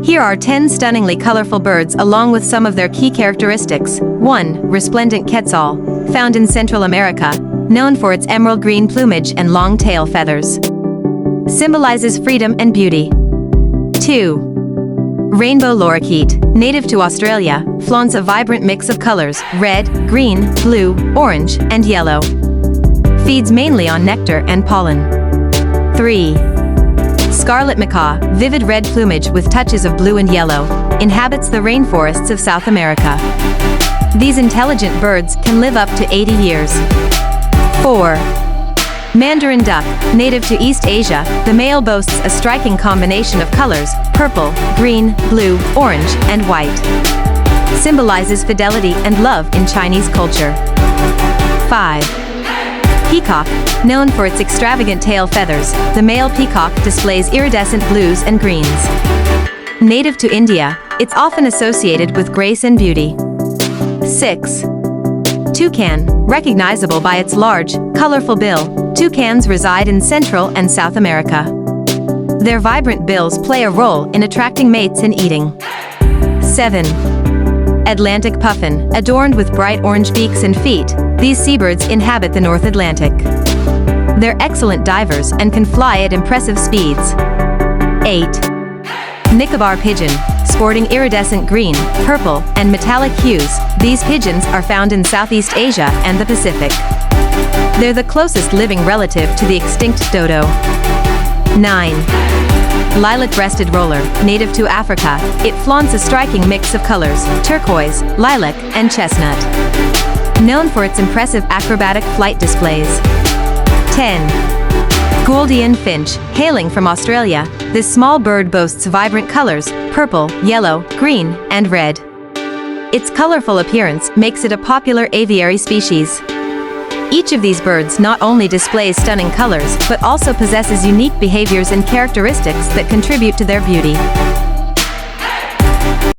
Here are 10 stunningly colorful birds along with some of their key characteristics. 1. Resplendent quetzal, found in Central America, known for its emerald green plumage and long tail feathers. Symbolizes freedom and beauty. 2. Rainbow lorikeet, native to Australia, flaunts a vibrant mix of colors: red, green, blue, orange, and yellow. Feeds mainly on nectar and pollen. 3. Scarlet macaw, vivid red plumage with touches of blue and yellow, inhabits the rainforests of South America. These intelligent birds can live up to 80 years. 4. Mandarin duck, native to East Asia, the male boasts a striking combination of colors: purple, green, blue, orange, and white. Symbolizes fidelity and love in Chinese culture. 5. Peacock, known for its extravagant tail feathers, the male peacock displays iridescent blues and greens. Native to India, it's often associated with grace and beauty. 6. Toucan, recognizable by its large, colorful bill, toucans reside in Central and South America. Their vibrant bills play a role in attracting mates and eating. 7. Atlantic puffin, adorned with bright orange beaks and feet, these seabirds inhabit the North Atlantic. They're excellent divers and can fly at impressive speeds. 8. Nicobar pigeon, sporting iridescent green, purple, and metallic hues, these pigeons are found in Southeast Asia and the Pacific. They're the closest living relative to the extinct dodo. 9. Lilac-breasted roller, native to Africa, it flaunts a striking mix of colors: turquoise, lilac, and chestnut. Known for its impressive acrobatic flight displays. 10. Gouldian finch, hailing from Australia, this small bird boasts vibrant colors: purple, yellow, green, and red. Its colorful appearance makes it a popular aviary species. Each of these birds not only displays stunning colors, but also possesses unique behaviors and characteristics that contribute to their beauty.